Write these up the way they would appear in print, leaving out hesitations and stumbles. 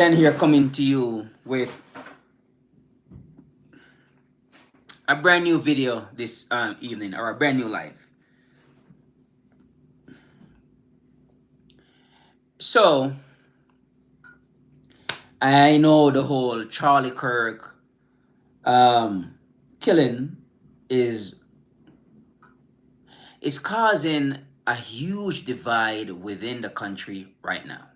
And here coming to you with a brand new video this evening, or a brand new live. So I know the whole Charlie Kirk um, killing is is causing a huge divide within the country right now.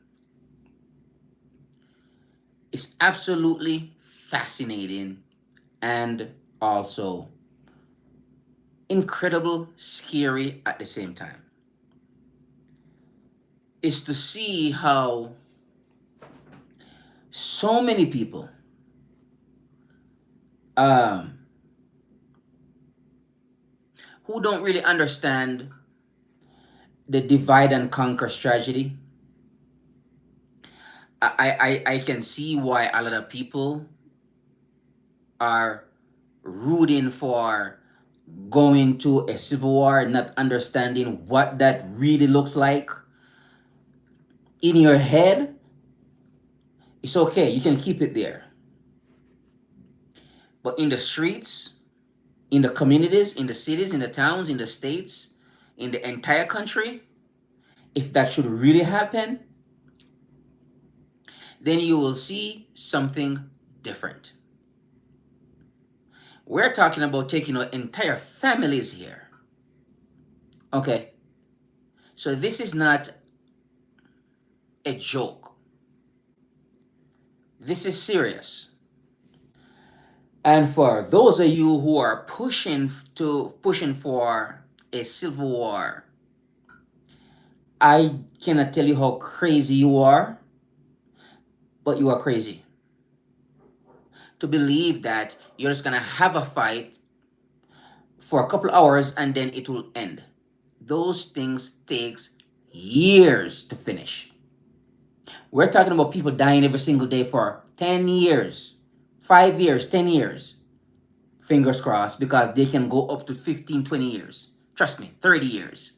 It's absolutely fascinating and also incredible scary at the same time. Is to see how so many people um, who don't really understand the divide and conquer strategy. I can see why a lot of people are rooting for going to a civil war, not understanding what that really looks like. In your head, it's okay, you can keep it there. But in the streets, in the communities, in the cities, in the towns, in the states, in the entire country, if that should really happen, then you will see something different. We're talking about taking out entire families here. Okay? So this is not a joke. This is serious. And for those of you who are pushing for a civil war, I cannot tell you how crazy you are, but you are crazy. To believe that you're just gonna have a fight for a couple hours and then it will end. Those things takes years to finish. We're talking about people dying every single day for 10 years, 5 years, 10 years. Fingers crossed, because they can go up to 15, 20 years. Trust me, 30 years.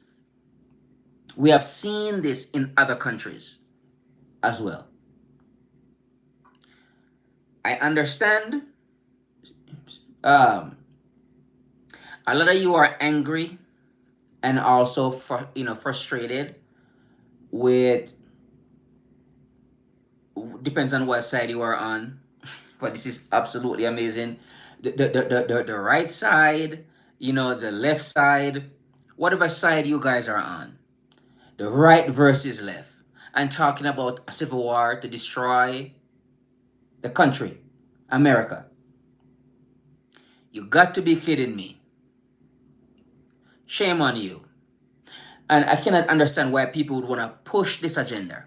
We have seen this in other countries as well. I understand um, a lot of you are angry and also frustrated with, depends on what side you are on. But this is absolutely amazing. The right side, the left side, whatever side you guys are on, the right versus left, and talking about a civil war to destroy the country, America. You got to be kidding me. Shame on you. And I cannot understand why people would want to push this agenda.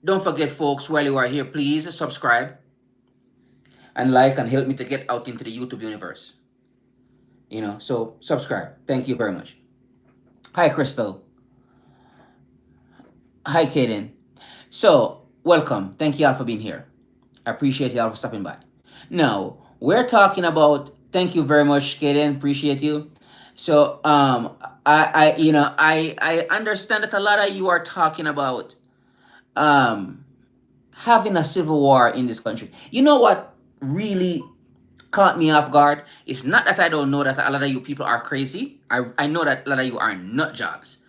Don't forget, folks, while you are here, please subscribe and like and help me to get out into the YouTube universe. So subscribe. Thank you very much. Hi, Crystal. Hi, Kaden. So, welcome. Thank you all for being here. I appreciate you all for stopping by. Now, we're talking about, thank you very much, Kaden. Appreciate you. So, I understand that a lot of you are talking about um, having a civil war in this country. You know what really caught me off guard? It's not that I don't know that a lot of you people are crazy. I know that a lot of you are nut jobs.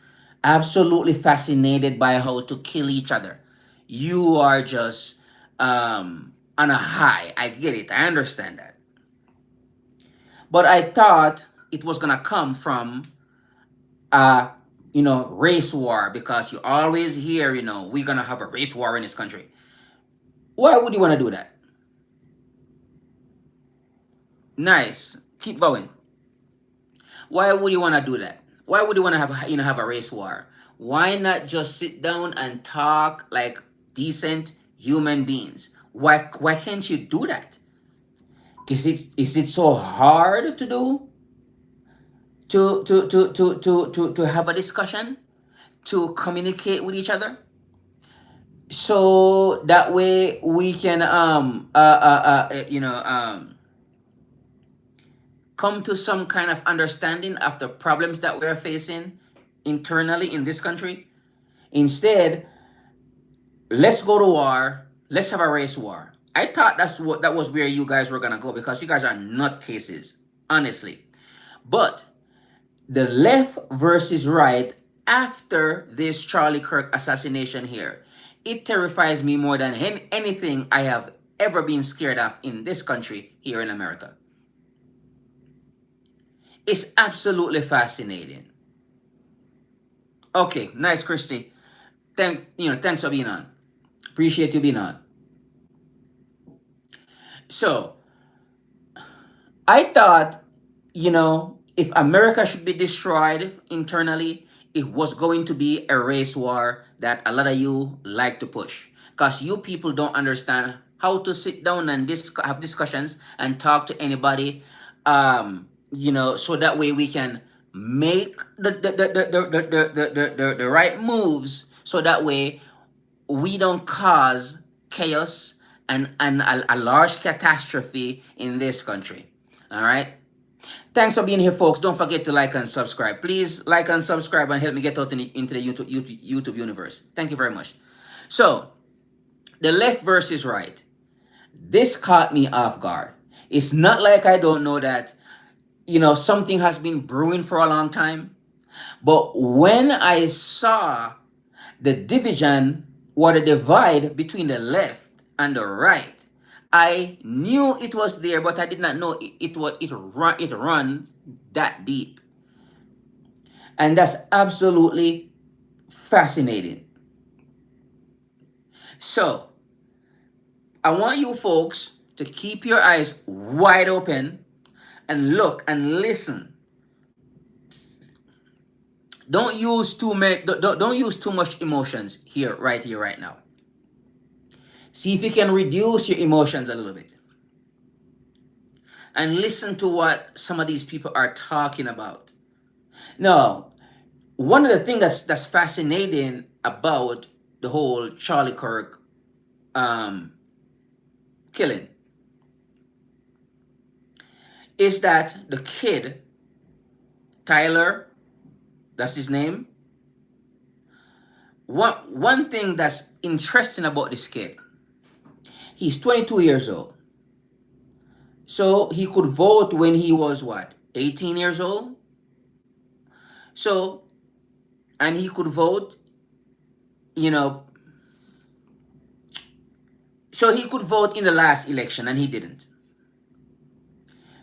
Absolutely fascinated by how to kill each other. You are just on a high. I get it. I understand that. But I thought it was gonna come from a race war, because you always hear, we're gonna have a race war in this country. Why would you want to do that? Nice. Keep going. Why would you want to do that? Why would you want to have a race war? Why not just sit down and talk like decent human beings? Why can't you do that? Is it so hard to do, to have a discussion, to communicate with each other, so that way we can come to some kind of understanding of the problems that we're facing internally in this country? Instead, let's go to war. Let's have a race war. I thought that was where you guys were gonna go because you guys are nutcases, honestly. But the left versus right after this Charlie Kirk assassination here, it terrifies me more than anything I have ever been scared of in this country here in America. It's absolutely fascinating. Okay, nice, Christy. Thanks for being on. Appreciate you being on. So I thought, if America should be destroyed internally, it was going to be a race war that a lot of you like to push. Because you people don't understand how to sit down and have discussions and talk to anybody, so that way we can make the right moves, so that way we don't cause chaos and a large catastrophe in this country. All right. Thanks for being here, folks. Don't forget to like and subscribe. Please like and subscribe and help me get out into the YouTube universe. Thank you very much. So, the left versus right. This caught me off guard. It's not like I don't know that, something has been brewing for a long time. But when I saw the division or the divide between the left and the right, I knew it was there, but I did not know it runs that deep. And that's absolutely fascinating. So, I want you folks to keep your eyes wide open and look and listen. Don't use don't use too much emotions right here, right now. See if you can reduce your emotions a little bit. And listen to what some of these people are talking about. Now, one of the things that's fascinating about the whole Charlie Kirk killing is that the kid, Tyler, that's his name. One thing that's interesting about this kid, he's 22 years old. So he could vote when he was what, 18 years old? So, and he could vote, so he could vote in the last election and he didn't.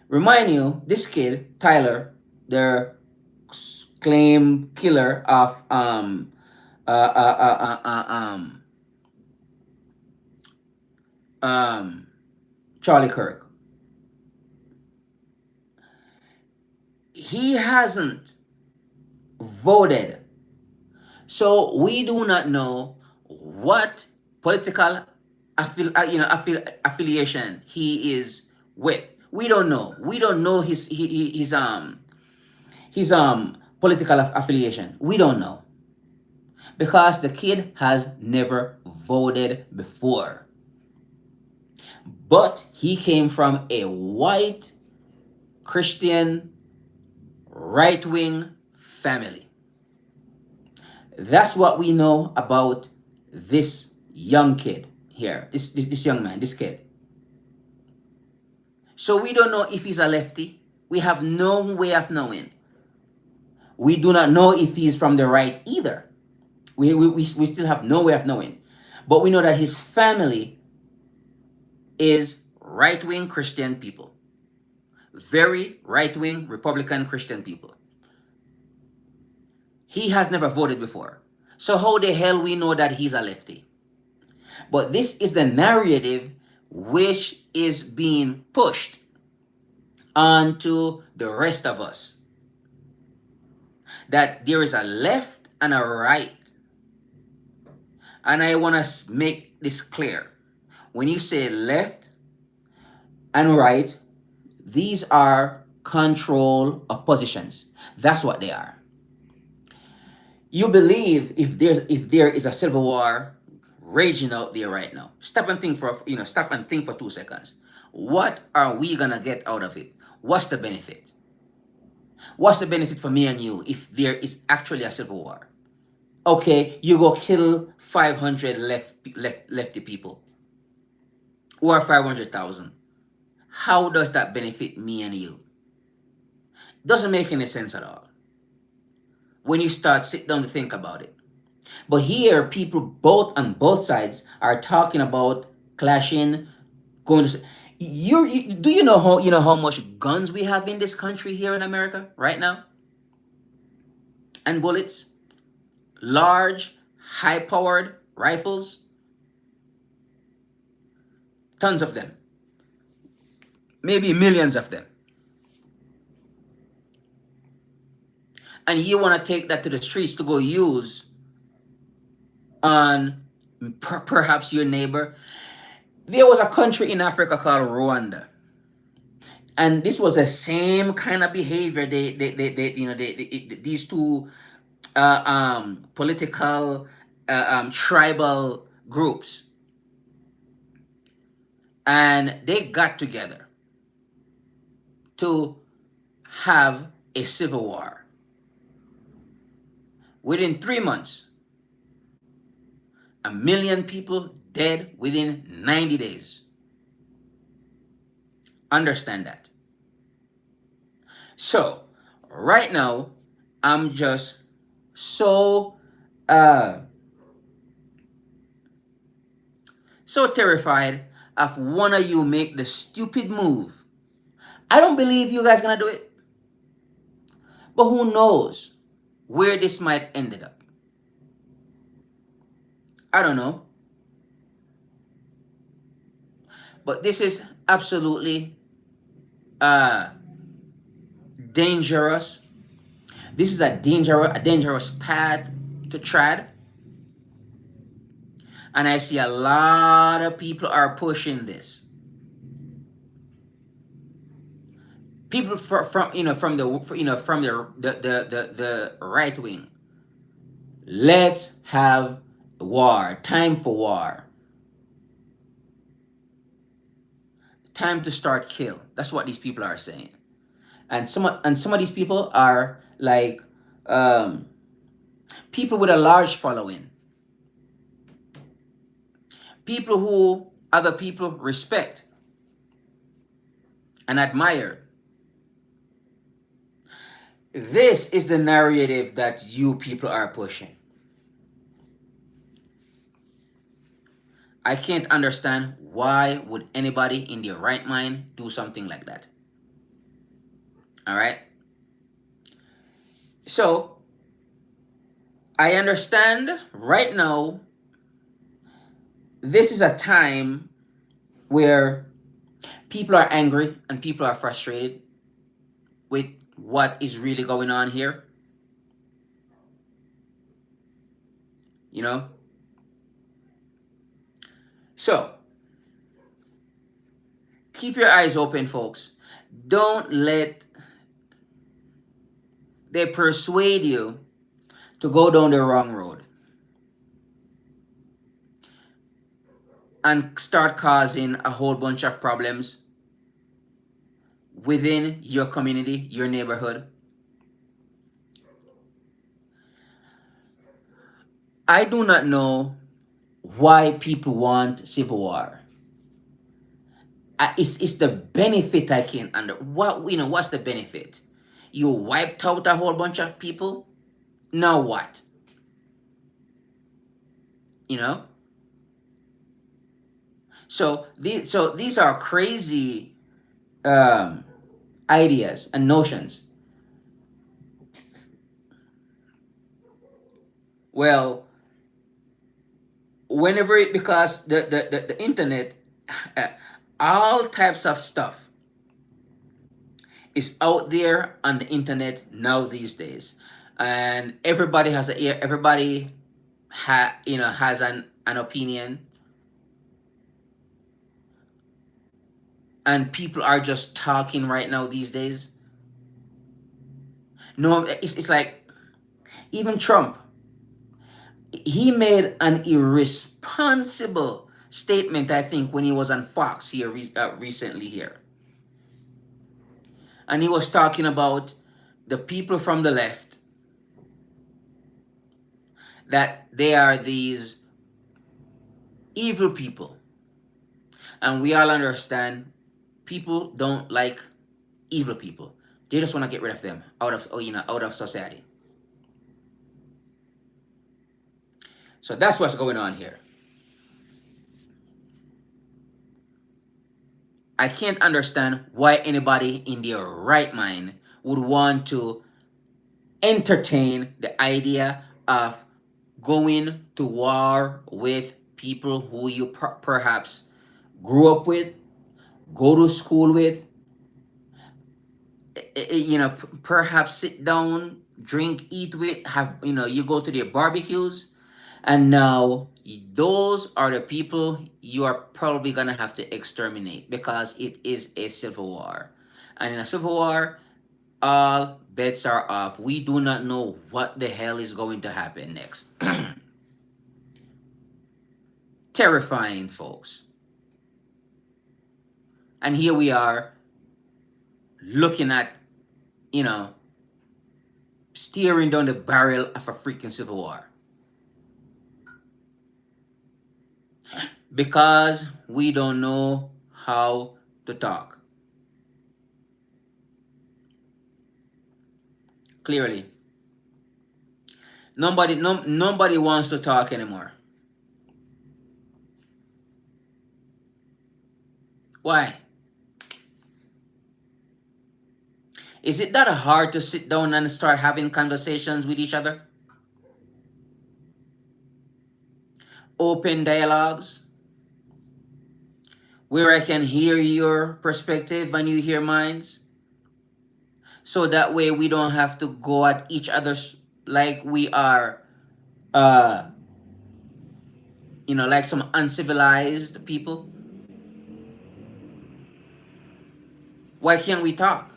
Remind you, this kid, Tyler, the claimed killer of Charlie Kirk. He hasn't voted. So we do not know what political affiliation he is with. We don't know. We don't know his political affiliation. We don't know. Because the kid has never voted before. But he came from a white Christian right-wing family. That's what we know about this young kid here, this young man, this kid. So we don't know if he's a lefty. We have no way of knowing. We do not know if he's from the right either. We still have no way of knowing. But we know that his family is right-wing Christian people. Very right-wing Republican Christian people. He has never voted before. So how the hell we know that he's a lefty? But this is the narrative which is being pushed onto the rest of us. That there is a left and a right. And I want to make this clear. When you say left and right, these are control oppositions. That's what they are. You believe if there is a civil war raging out there right now, stop and think for 2 seconds. What are we gonna get out of it? What's the benefit? What's the benefit for me and you if there is actually a civil war? Okay, you go kill 500 lefty people, or 500,000. How does that benefit me and you? Doesn't make any sense at all when you start sit down to think about it. But here, people both on both sides are talking about clashing, going to. Do you know how much guns we have in this country here in America right now, and bullets, large, high-powered rifles, tons of them, maybe millions of them, and you want to take that to the streets to go use on perhaps your neighbor. There was a country in Africa called Rwanda, and this was the same kind of behavior. These two political tribal groups, and they got together to have a civil war. Within 3 months, 1 million people dead within 90 days. Understand that. So, right now, I'm just so so terrified of one of you make the stupid move. I don't believe you guys gonna do it, but who knows where this might ended up. I don't know. But this is absolutely uh dangerous. This is a dangerous path to tread. And I see a lot of people are pushing this. People from the right wing. Let's have war. Time for war. Time to start kill. That's what these people are saying. And some of these people are like people with a large following. People who other people respect and admire. This is the narrative that you people are pushing. I can't understand why would anybody in their right mind do something like that. All right? So, I understand right now this is a time where people are angry and people are frustrated with what is really going on here. You know? So, keep your eyes open, folks. Don't let they persuade you to go down the wrong road and start causing a whole bunch of problems within your community, your neighborhood. I do not know why people want civil war. It's the benefit I can't under. What's the benefit? You wiped out a whole bunch of people. Now what? You know. So these are crazy ideas and notions. Well, because the internet, all types of stuff is out there on the internet now these days, and everybody has has an opinion, and people are just talking right now these days. No, it's like even Trump. He made an irresponsible statement, I think, when he was on Fox here recently here, and he was talking about the people from the left that they are these evil people. And we all understand people don't like evil people. They just want to get rid of them out of out of society. So that's what's going on here. I can't understand why anybody in their right mind would want to entertain the idea of going to war with people who you perhaps grew up with, go to school with, perhaps sit down, drink, eat with, have, you go to their barbecues, and now those are the people you are probably gonna have to exterminate because it is a civil war. And in a civil war, all bets are off. We do not know what the hell is going to happen next. Terrifying, folks. And here we are looking at, steering down the barrel of a freaking civil war. Because we don't know how to talk. Clearly. Nobody wants to talk anymore. Why? Is it that hard to sit down and start having conversations with each other? Open dialogues where I can hear your perspective and you hear mine. So that way we don't have to go at each other's like we are like some uncivilized people. Why can't we talk?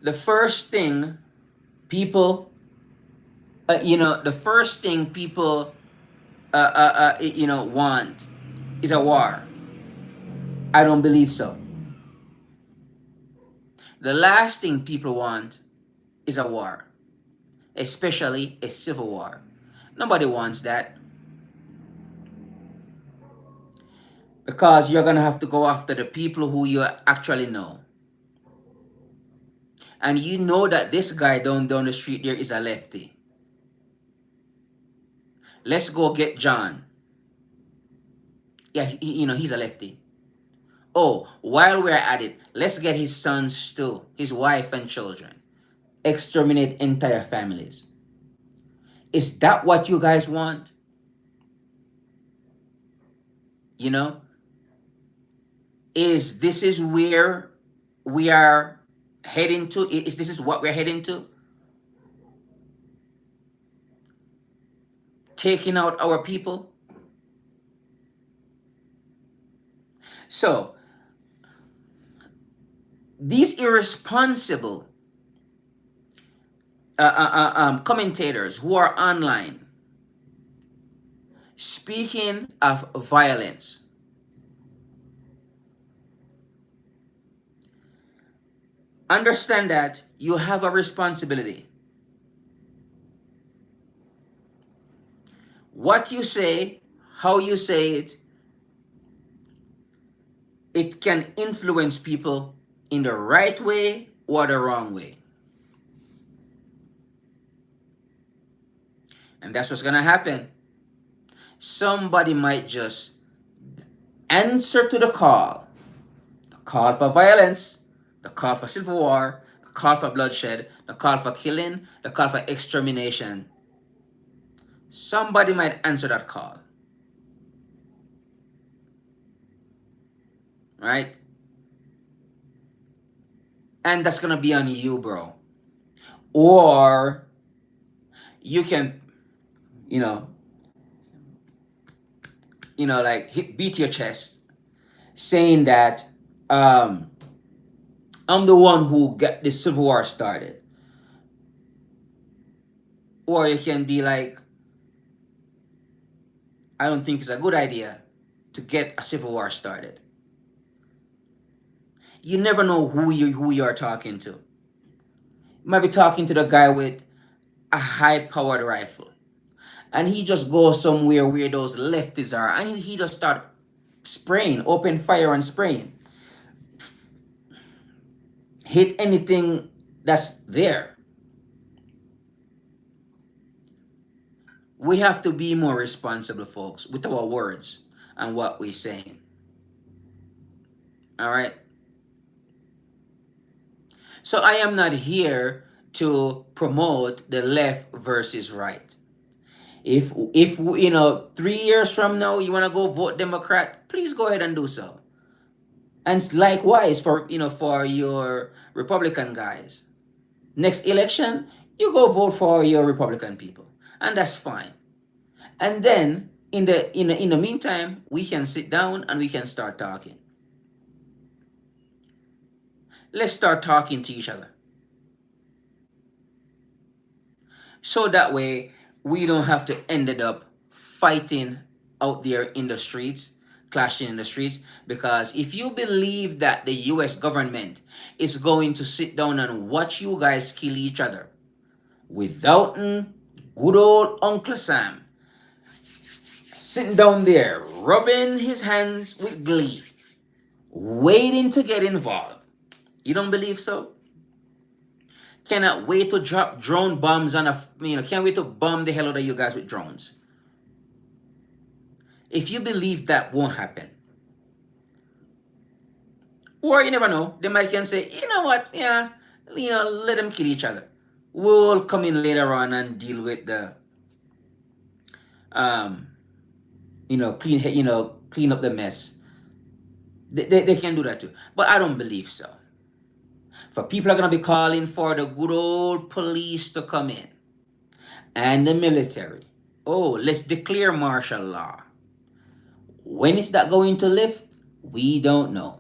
The first thing people the first thing people want is a war. I don't believe so. The last thing people want is a war, especially a civil war. Nobody wants that. Because you're going to have to go after the people who you actually know. And you know that this guy down the street there is a lefty. Let's go get John. Yeah, he's a lefty. Oh, while we're at it, let's get his sons too, his wife and children. Exterminate entire families. Is that what you guys want? Is this is where we are heading to? Is this is what we're heading to? Taking out our people? So, these irresponsible commentators who are online, speaking of violence, understand that you have a responsibility. What you say, how you say it, it can influence people in the right way or the wrong way. And that's what's going to happen. Somebody might just answer to the call for violence, the call for civil war, the call for bloodshed, the call for killing, the call for extermination. Somebody might answer that call. Right? And that's going to be on you, bro. Or you can, beat your chest saying that I'm the one who got the civil war started. Or you can be like, I don't think it's a good idea to get a civil war started. You never know who you are talking to. You might be talking to the guy with a high-powered rifle, and he just goes somewhere where those lefties are, and he just start spraying, open fire and spraying, hit anything that's there. We have to be more responsible, folks, with our words and what we're saying. All right. So I am not here to promote the left versus right. If 3 years from now you want to go vote Democrat, please go ahead and do so. And likewise for your Republican guys. Next election, you go vote for your Republican people, and that's fine. And then in the meantime, we can sit down and we can start talking. Let's start talking to each other. So that way we don't have to end up fighting out there in the streets, clashing in the streets. Because if you believe that the US government is going to sit down and watch you guys kill each other without good old Uncle Sam sitting down there rubbing his hands with glee, waiting to get involved, you don't believe so? Cannot wait to drop drone bombs on can't wait to bomb the hell out of you guys with drones. If you believe that won't happen, or you never know, they might can say, you know what, yeah, let them kill each other. We'll come in later on and deal with the clean up the mess. They can do that too, but I don't believe so. For people are gonna be calling for the good old police to come in and the military. Oh, let's declare martial law. When is that going to lift? We don't know.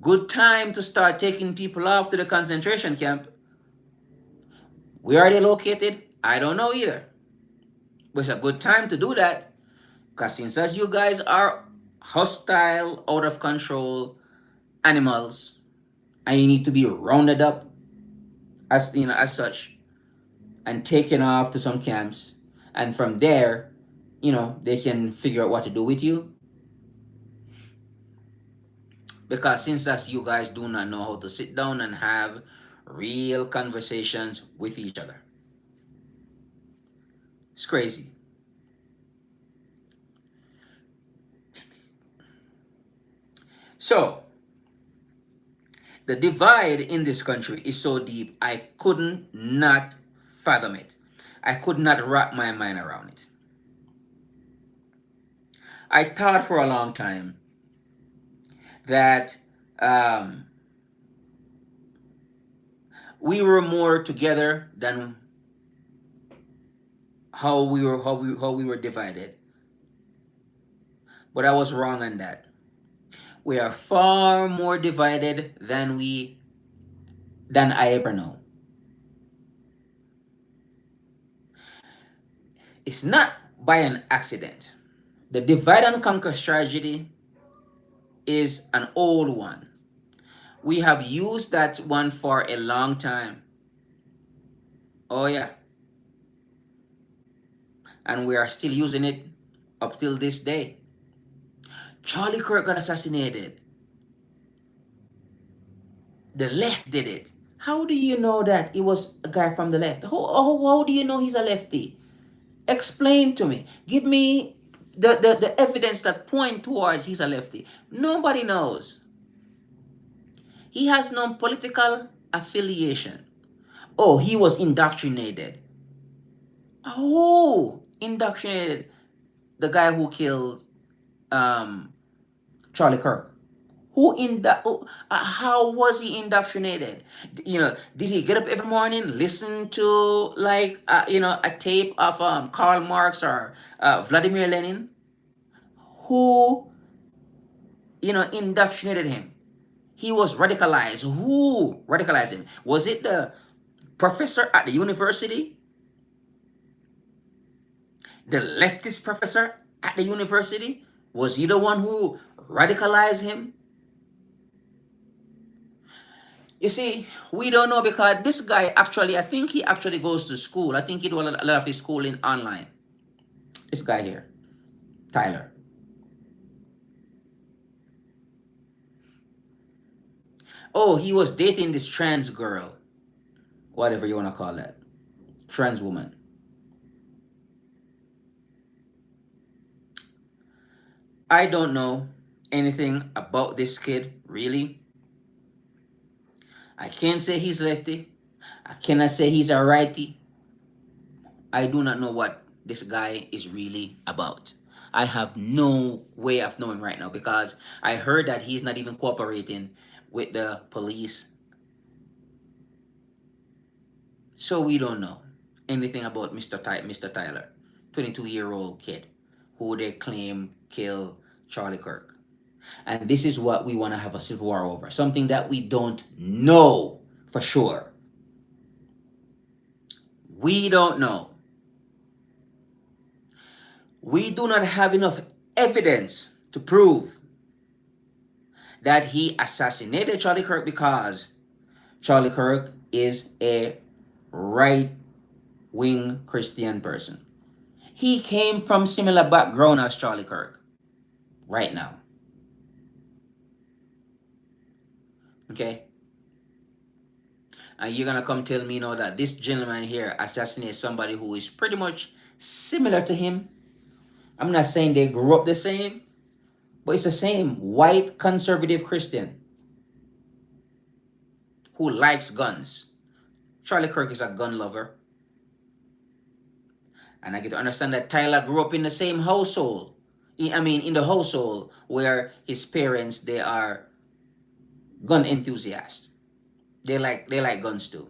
Good time to start taking people off to the concentration camp. Where are they located? I don't know either. But it's a good time to do that, because since as you guys are hostile, out of control animals, and you need to be rounded up as such and taken off to some camps, and from there, they can figure out what to do with you. Because since as you guys do not know how to sit down and have real conversations with each other. It's crazy. So, the divide in this country is so deep, I couldn't not fathom it. I could not wrap my mind around it. I thought for a long time that we were more together than how we were divided. But I was wrong on that. We are far more divided than I ever know. It's not by an accident. The divide and conquer strategy is an old one. We have used that one for a long time. Oh yeah. And we are still using it up till this day. Charlie Kirk got assassinated. The left did it. How do you know that it was a guy from the left? How do you know he's a lefty? Explain to me. Give me the evidence that point towards he's a lefty. Nobody knows. He has no political affiliation. Oh, he was indoctrinated. Oh, indoctrinated. The guy who killed Charlie Kirk. How was he indoctrinated? Did he get up every morning, listen to a tape of Karl Marx or Vladimir Lenin? Who indoctrinated him? He was radicalized. Who radicalized him? Was it the professor at the university? The leftist professor at the university? Was he the one who radicalized him? You see, we don't know because this guy actually, I think he actually goes to school. I think he do a lot of his schooling online. This guy here, Tyler. Oh, he was dating this trans girl, whatever you want to call that, trans woman. I don't know anything about this kid, really. I can't say he's lefty. I cannot say he's a righty. I do not know what this guy is really about. I have no way of knowing right now because I heard that he's not even cooperating with the police. So we don't know anything about Mr. Tyler, 22-year-old kid who they claim killed Charlie Kirk. And this is what we want to have a civil war over. Something that we don't know for sure. We don't know. We do not have enough evidence to prove that he assassinated Charlie Kirk because Charlie Kirk is a right wing Christian person. He came from similar background as Charlie Kirk right now. Okay? And you're gonna come tell me now that this gentleman here assassinated somebody who is pretty much similar to him. I'm not saying they grew up the same, but it's the same white conservative Christian who likes guns. Charlie Kirk is a gun lover. And I get to understand that Tyler grew up in the same household. In the household where his parents, they are gun enthusiasts. They like guns too.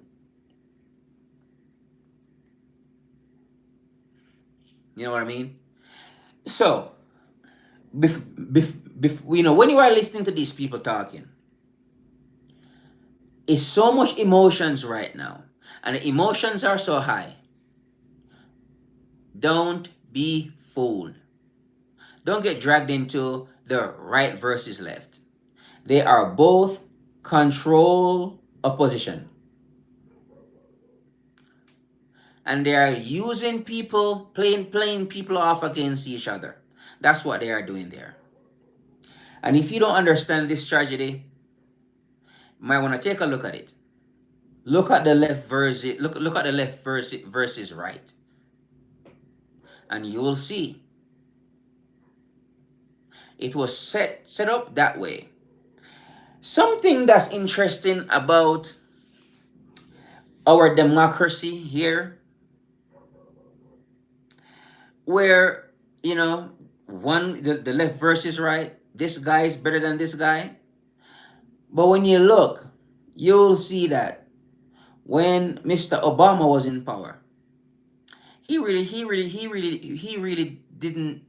You know what I mean? So, when you are listening to these people talking, it's so much emotions right now, and the emotions are so high. Don't be fooled. Don't get dragged into the right versus left. They are both control opposition. And they are using people, playing people off against each other. That's what they are doing there. And if you don't understand this tragedy, you might want to take a look at it. Look at the left versus look at the left versus right. And you will see it was set up that way. Something that's interesting about our democracy here, where the left versus right, this guy is better than this guy. But when you look, you'll see that when Mr. Obama was in power, he really didn't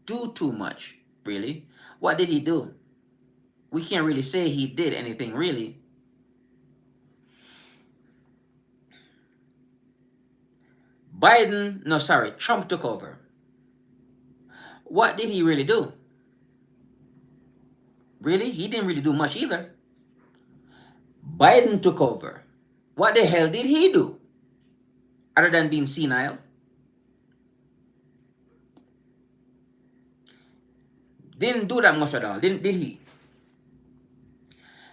do too much, really. What did he do? We can't really say he did anything, really. Trump took over. What did he really do? Really? He didn't really do much either. Biden took over. What the hell did he do? Other than being senile? Didn't do that much at all, did he?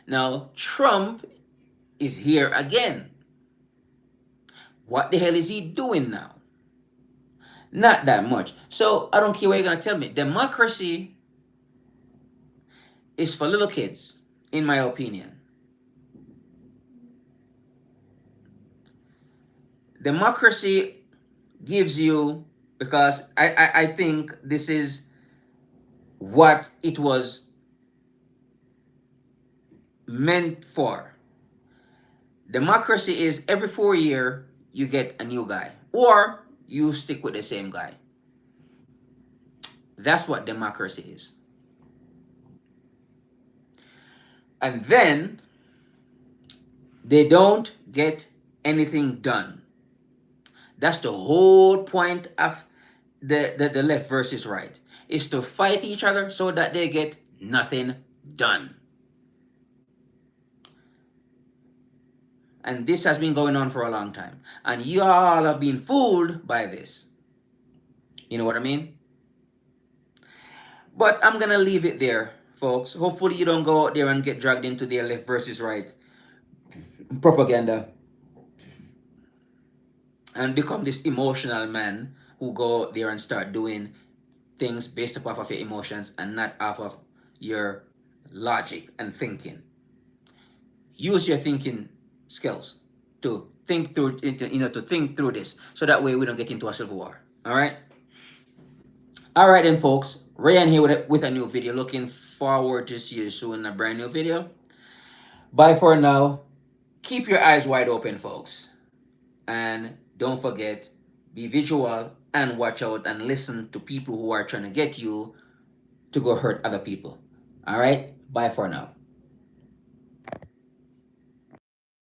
Now, Trump is here again. What the hell is he doing now? Not that much. So, I don't care what you're going to tell me. Democracy is for little kids, in my opinion. Democracy gives you, because I think this is what it was meant for. Democracy is every 4 years you get a new guy, or you stick with the same guy. That's what democracy is. And then they don't get anything done. That's the whole point of the left versus right, is to fight each other so that they get nothing done. And this has been going on for a long time. And you all have been fooled by this. You know what I mean? But I'm going to leave it there, folks. Hopefully, you don't go out there and get dragged into their left versus right propaganda and become this emotional man who go out there and start doing things based off of your emotions and not off of your logic and thinking. Use your thinking skills to think through, to think through this, so that way we don't get into a civil war. All right. All right then, folks. Ryan here with a new video. Looking forward to see you soon in a brand new video. Bye for now. Keep your eyes wide open, folks. And don't forget, be visual and watch out and listen to people who are trying to get you to go hurt other people. All right? Bye for now.